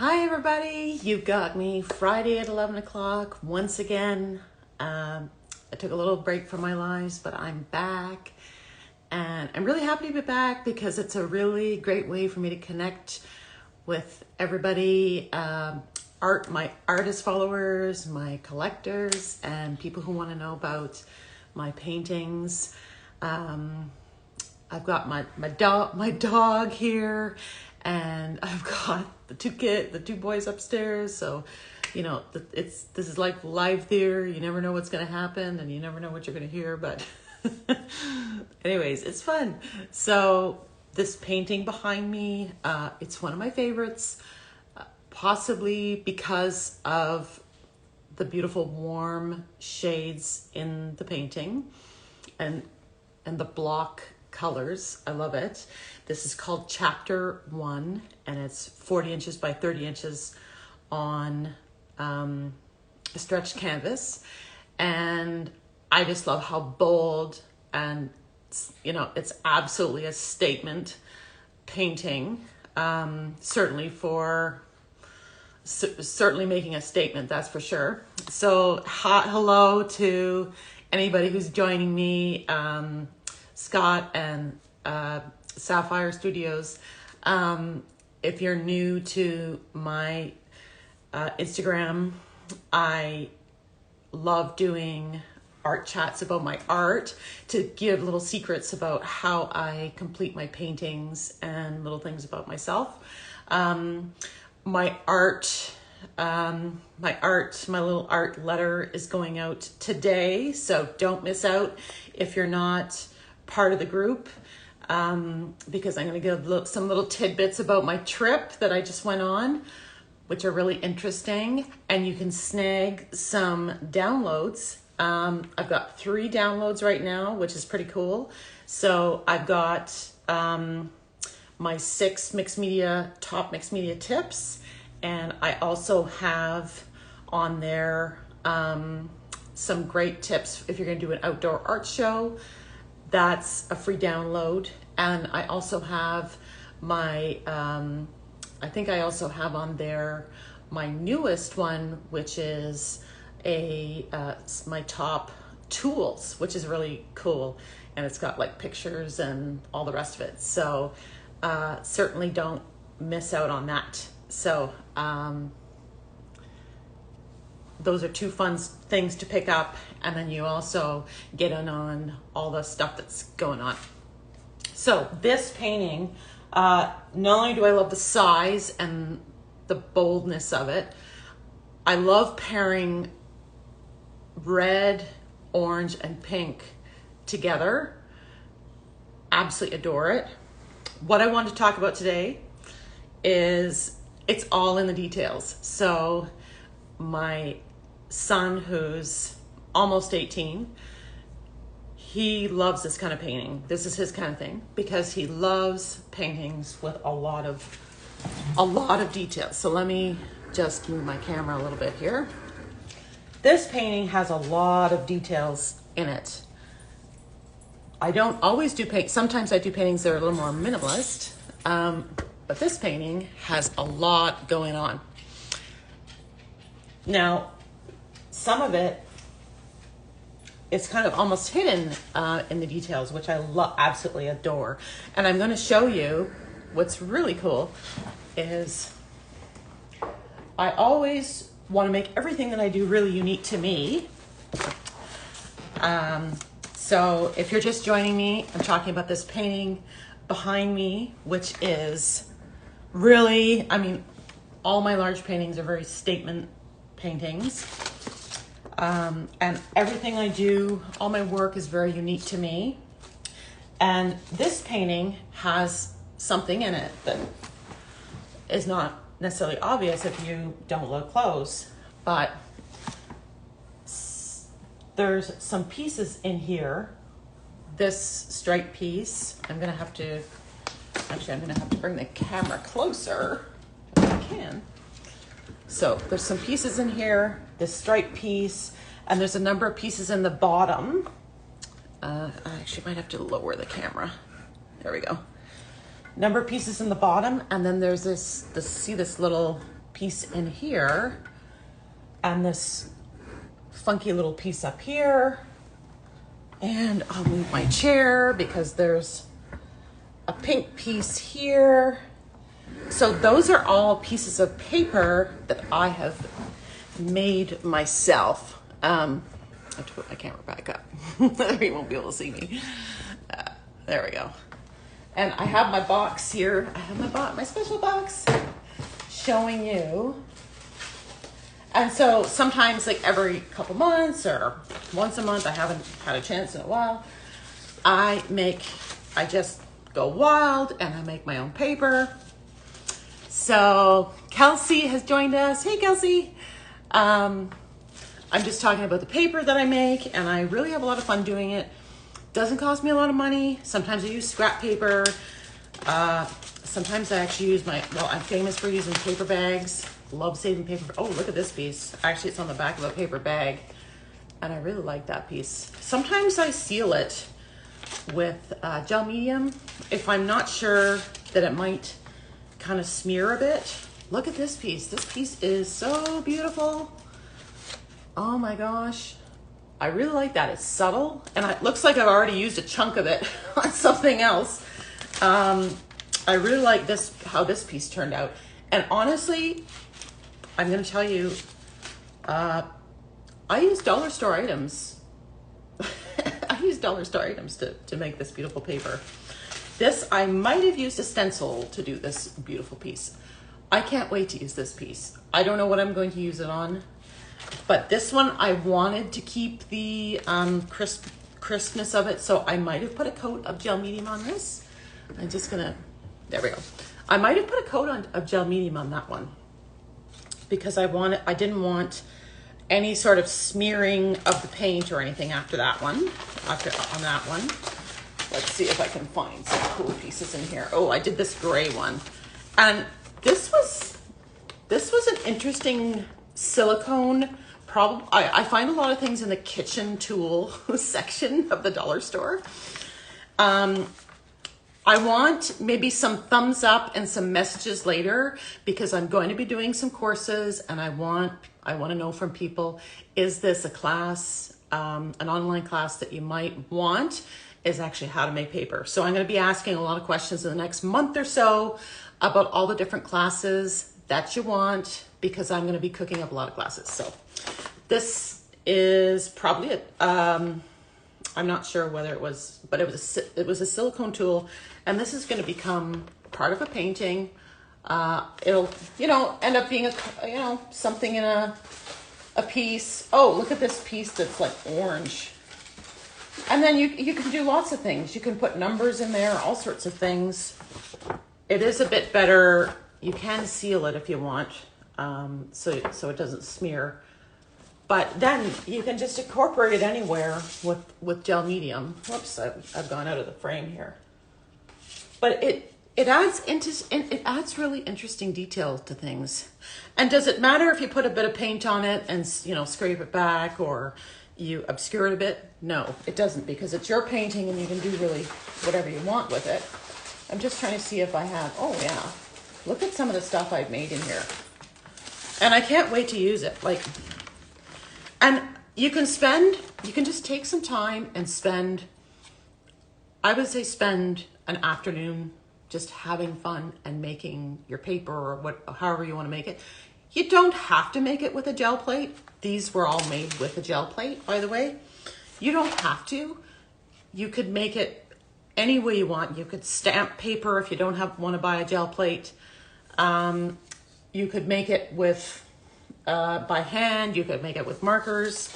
Hi everybody, you got me Friday at 11 o'clock once again. I took a little break from my lives, but I'm back and I'm really happy to be back because it's a really great way for me to connect with everybody, my artist followers, my collectors, and people who want to know about my paintings. I've got my dog here, and I've got the two boys upstairs. So, you know, this is like live theater. You never know what's going to happen, and you never know what you're going to hear. But, anyways, it's fun. So this painting behind me, it's one of my favorites, possibly because of the beautiful warm shades in the painting, and the block colors. I love it. This is called Chapter 1, and it's 40 inches by 30 inches on a stretched canvas. And I just love how bold, and you know, it's absolutely a statement painting. Certainly making a statement, that's for sure. So hello to anybody who's joining me, Scott and Sapphire Studios. If you're new to my Instagram, I love doing art chats about my art to give little secrets about how I complete my paintings and little things about myself. My little art letter is going out today, so don't miss out if you're not part of the group, because I'm going to give some little tidbits about my trip that I just went on, which are really interesting, and you can snag some downloads. I've got 3 downloads right now, which is pretty cool. So I've got my 6 top mixed media tips, and I also have on there some great tips if you're going to do an outdoor art show. That's a free download. And I also have my I think I also have on there my newest one, which is my top tools, which is really cool, and it's got like pictures and all the rest of it. So certainly don't miss out on that. So those are 2 fun things to pick up, and then you also get in on all the stuff that's going on. So this painting, not only do I love the size and the boldness of it, I love pairing red, orange, and pink together. Absolutely adore it. What I want to talk about today is it's all in the details. So my son, who's almost 18, he loves this kind of painting. This is his kind of thing because he loves paintings with a lot of details. So let me just move my camera a little bit here. This painting has a lot of details in it. I don't always do sometimes I do paintings that are a little more minimalist, but this painting has a lot going on. Now, some of it is kind of almost hidden in the details, which I absolutely adore. And I'm going to show you what's really cool is I always want to make everything that I do really unique to me. So if you're just joining me, I'm talking about this painting behind me, which is really, I mean, all my large paintings are very statement paintings. And everything I do, all my work is very unique to me. And this painting has something in it that is not necessarily obvious if you don't look close, but there's some pieces in here. This stripe piece, I'm gonna have to bring the camera closer if I can. So there's some pieces in here, this stripe piece, and there's a number of pieces in the bottom. I actually might have to lower the camera. There we go. Number of pieces in the bottom, and then there's see this little piece in here and this funky little piece up here. And I'll move my chair because there's a pink piece here. So those are all pieces of paper that I have made myself. I have to put my camera back up. You won't be able to see me. There we go. And I have my box here. I have my special box showing you. And so sometimes, like every couple months or once a month, I haven't had a chance in a while, I just go wild and I make my own paper. So Kelsey has joined us. Hey, Kelsey. I'm just talking about the paper that I make, and I really have a lot of fun doing it. Doesn't cost me a lot of money. Sometimes I use scrap paper. Sometimes I actually use I'm famous for using paper bags. Love saving paper. Oh, look at this piece. Actually, it's on the back of a paper bag, and I really like that piece. Sometimes I seal it with gel medium if I'm not sure that it might kind of smear a bit. Look at this piece. This piece is so beautiful. Oh my gosh. I really like that. It's subtle, and it looks like I've already used a chunk of it on something else. I really like how this piece turned out. And honestly, I'm going to tell you, I use dollar store items. I use dollar store items to make this beautiful paper. This, I might have used a stencil to do this beautiful piece. I can't wait to use this piece. I don't know what I'm going to use it on, but this one I wanted to keep the crispness of it, so I might have put a coat of gel medium on this. I'm just gonna, there we go. I might have put a coat of gel medium on that one because I didn't want any sort of smearing of the paint or anything after that one, on that one. Let's see if I can find some cool pieces in here. Oh, I did this gray one. And this was an interesting silicone problem. I find a lot of things in the kitchen tool section of the dollar store. I want maybe some thumbs up and some messages later because I'm going to be doing some courses, and I want to know from people, is this a class, an online class that you might want, is actually how to make paper. So I'm going to be asking a lot of questions in the next month or so about all the different classes that you want, because I'm going to be cooking up a lot of classes. So this is probably it. I'm not sure whether it was, but it was a silicone tool, and this is going to become part of a painting. It'll, end up being something in a piece. Oh, look at this piece that's like orange. And then you can do lots of things. You can put numbers in there, all sorts of things. It is a bit better. You can seal it if you want, so it doesn't smear. But then you can just incorporate it anywhere with gel medium. Whoops, I've gone out of the frame here. But it adds really interesting detail to things. And does it matter if you put a bit of paint on it and scrape it back, or you obscure it a bit? No, it doesn't, because it's your painting and you can do really whatever you want with it. I'm just trying to see if I have, oh yeah, look at some of the stuff I've made in here. And I can't wait to use it. And you can just take some time and spend an afternoon just having fun and making your paper, or however you want to make it. You don't have to make it with a gel plate. These were all made with a gel plate, by the way. You don't have to. You could make it any way you want. You could stamp paper if you don't want to buy a gel plate. You could make it with by hand. You could make it with markers.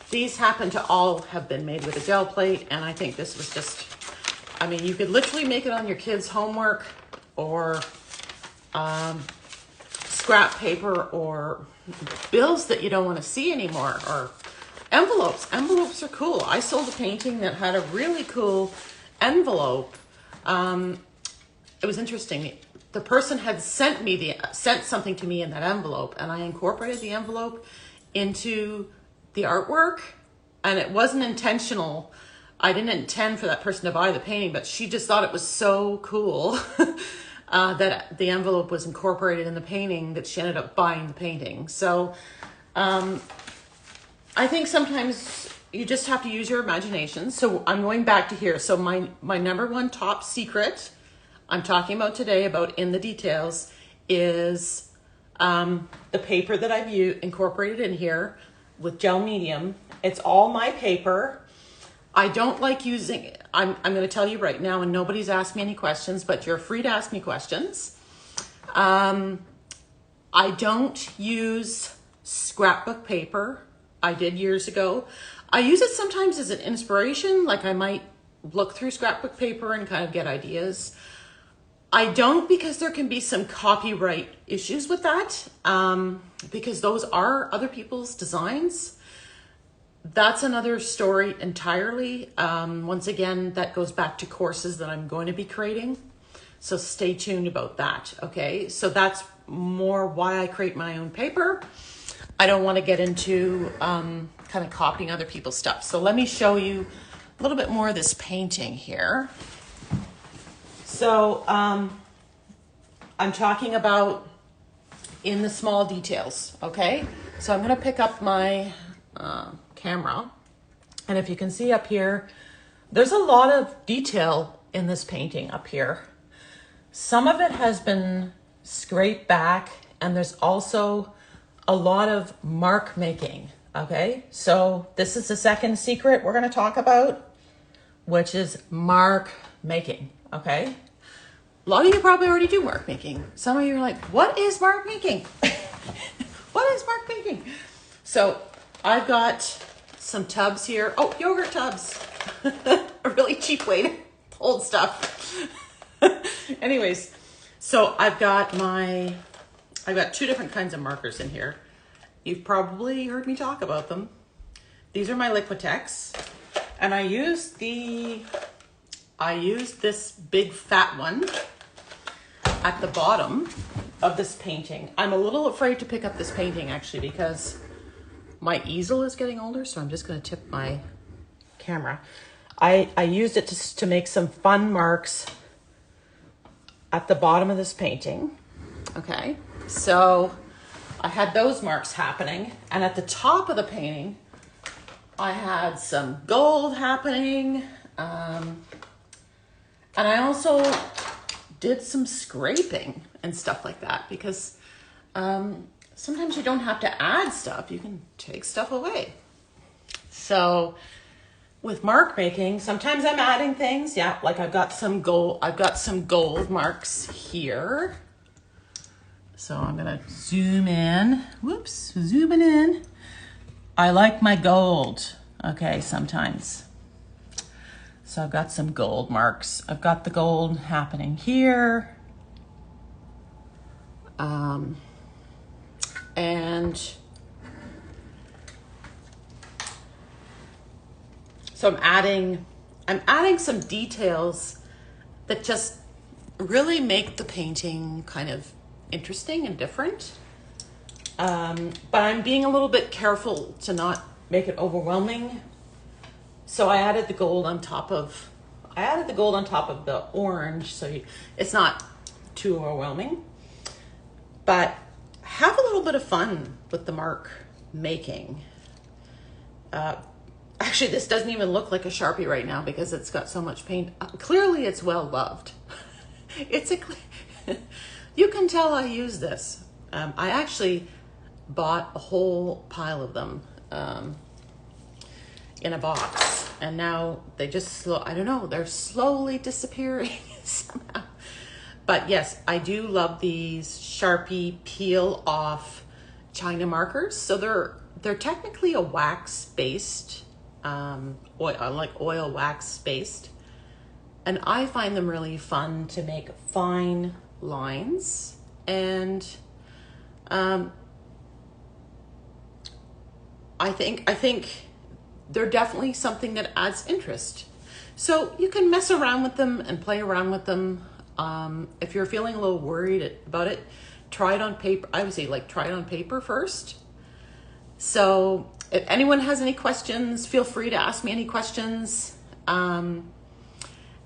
These happen to all have been made with a gel plate, and I think this was just, you could literally make it on your kids' homework, or scrap paper, or bills that you don't want to see anymore, or envelopes. Envelopes are cool. I sold a painting that had a really cool envelope. It was interesting. The person had sent something to me in that envelope, and I incorporated the envelope into the artwork, and it wasn't intentional. I didn't intend for that person to buy the painting, but she just thought it was so cool. that the envelope was incorporated in the painting, that she ended up buying the painting. So I think sometimes you just have to use your imagination. So I'm going back to here. So my number one top secret I'm talking about today, about in the details, is the paper that I've incorporated in here with gel medium. It's all my paper. I don't like using, I'm going to tell you right now, and nobody's asked me any questions, but you're free to ask me questions. I don't use scrapbook paper. I did years ago. I use it sometimes as an inspiration, like I might look through scrapbook paper and kind of get ideas. I don't, because there can be some copyright issues with that, because those are other people's designs. That's another story entirely. Once again, that goes back to courses that I'm going to be creating. So stay tuned about that, okay? So that's more why I create my own paper. I don't want to get into kind of copying other people's stuff. So let me show you a little bit more of this painting here. So I'm talking about in the small details, okay? So I'm going to pick up my camera, and if you can see up here, there's a lot of detail in this painting up here. Some of it has been scraped back, and there's also a lot of mark making, okay? So this is the second secret we're going to talk about, which is mark making, okay? A lot of you probably already do mark making. Some of you are like, what is mark making? What is mark making? So I've got some tubs here. Oh, yogurt tubs. A really cheap way to hold stuff. Anyways, so I've got two different kinds of markers in here. You've probably heard me talk about them. These are my Liquitex, and I used this big fat one at the bottom of this painting. I'm a little afraid to pick up this painting actually, because my easel is getting older, so I'm just going to tip my camera. I used it to make some fun marks at the bottom of this painting. Okay, so I had those marks happening, and at the top of the painting, I had some gold happening, and I also did some scraping and stuff like that, because sometimes you don't have to add stuff, you can take stuff away. So with mark making, sometimes I'm adding things. Yeah, like I've got some gold marks here. So I'm gonna zoom in. Whoops, zooming in. I like my gold, okay, sometimes. So I've got some gold marks. I've got the gold happening here. And so I'm adding some details that just really make the painting kind of interesting and different. But I'm being a little bit careful to not make it overwhelming. So I added the gold on top of the orange, so it's not too overwhelming. But have a little bit of fun with the mark making. Actually, this doesn't even look like a Sharpie right now because it's got so much paint. Clearly, it's well loved. You can tell I use this. I actually bought a whole pile of them in a box, and now they just I don't know, they're slowly disappearing somehow. But yes, I do love these Sharpie peel off China markers. So they're technically a wax based, oil wax based, and I find them really fun to make fine lines, and I think they're definitely something that adds interest. So you can mess around with them and play around with them. If you're feeling a little worried about it, try it on paper. I would say try it on paper first. So if anyone has any questions, feel free to ask me any questions.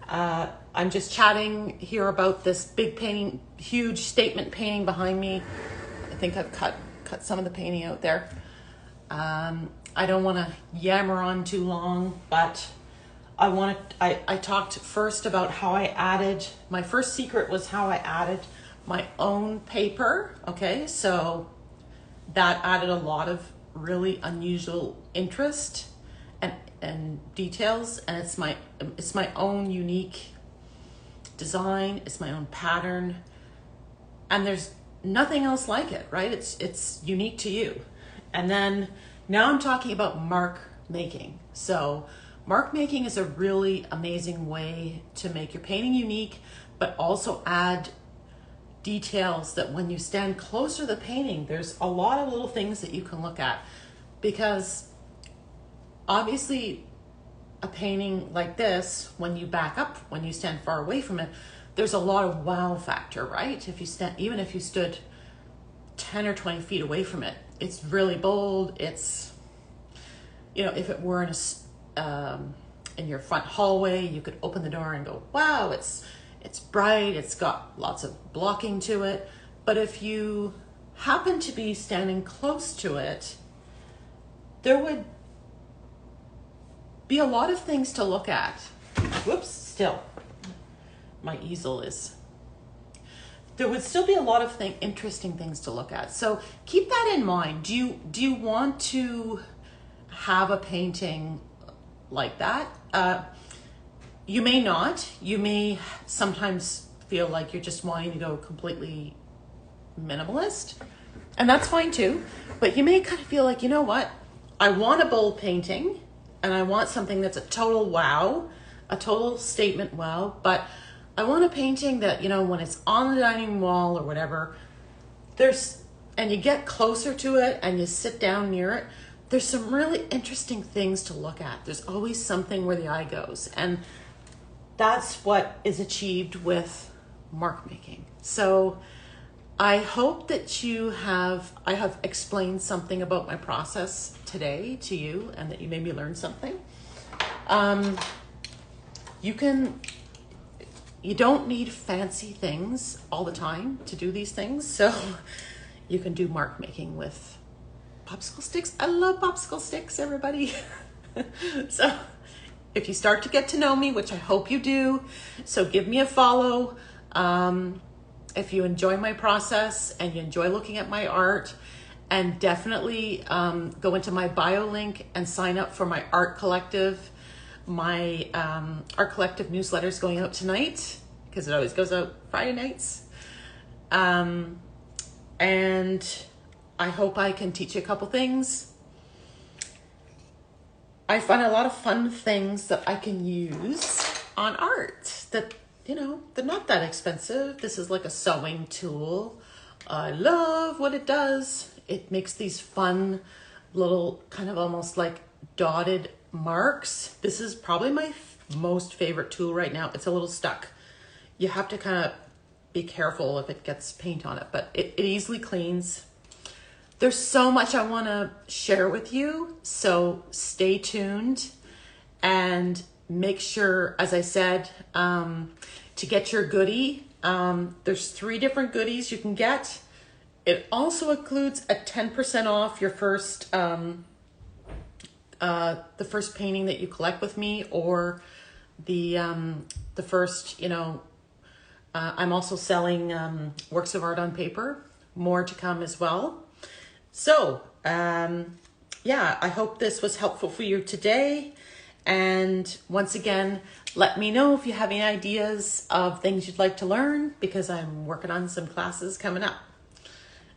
I'm just chatting here about this big painting, huge statement painting behind me. I think I've cut some of the painting out there. I don't want to yammer on too long, but I talked first about how I added, my first secret was how I added my own paper. Okay, so that added a lot of really unusual interest and details, and it's my own unique design, it's my own pattern, and there's nothing else like it, right? It's unique to you. And then now I'm talking about mark making. So mark making is a really amazing way to make your painting unique, but also add details that when you stand closer to the painting, there's a lot of little things that you can look at, because obviously a painting like this, when you back up, when you stand far away from it, there's a lot of wow factor, right? If you stand, even if you stood 10 or 20 feet away from it, it's really bold. It's, you know, if it were in your front hallway, you could open the door and go, wow, it's bright, it's got lots of blocking to it. But if you happen to be standing close to it, there would be a lot of things to look at. Whoops, still, my easel is. There would still be a lot of interesting things to look at. So keep that in mind. Do you want to have a painting like that? You may not. You may sometimes feel like you're just wanting to go completely minimalist, and that's fine too. But you may kind of feel like, you know what? I want a bold painting, and I want something that's a total wow, a total statement wow, but I want a painting that, you know, when it's on the dining wall or whatever, and you get closer to it and you sit down near it, there's some really interesting things to look at. There's always something where the eye goes. And that's what is achieved with mark making. So I hope that I have explained something about my process today to you, and that you maybe learned something. You don't need fancy things all the time to do these things. So you can do mark making with popsicle sticks. I love popsicle sticks, everybody. So if you start to get to know me, which I hope you do, so give me a follow. If you enjoy my process and you enjoy looking at my art, and definitely go into my bio link and sign up for my art collective. My art collective newsletter is going out tonight, because it always goes out Friday nights. And I hope I can teach you a couple things. I find a lot of fun things that I can use on art that, you know, they're not that expensive. This is like a sewing tool. I love what it does. It makes these fun little kind of almost like dotted marks. This is probably my most favorite tool right now. It's a little stuck. You have to kind of be careful if it gets paint on it, but it easily cleans. There's so much I want to share with you, so stay tuned and make sure, as I said, to get your goodie. There's 3 different goodies you can get. It also includes a 10% off your first, the first painting that you collect with me, or the first, you know, I'm also selling works of art on paper, more to come as well. So, yeah, I hope this was helpful for you today. And once again, let me know if you have any ideas of things you'd like to learn, because I'm working on some classes coming up.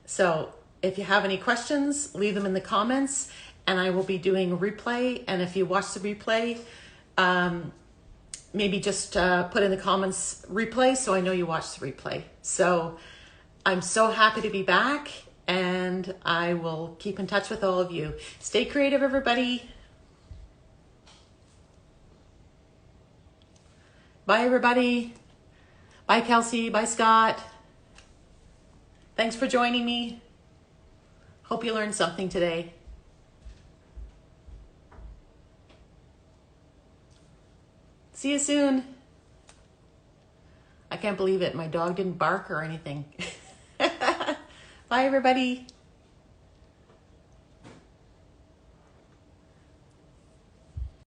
So if you have any questions, leave them in the comments, and I will be doing a replay. And if you watch the replay, maybe just put in the comments replay, so I know you watched the replay. So I'm so happy to be back, and I will keep in touch with all of you. Stay creative, everybody. Bye, everybody. Bye, Kelsey. Bye, Scott. Thanks for joining me. Hope you learned something today. See you soon. I can't believe it. My dog didn't bark or anything. Bye, everybody.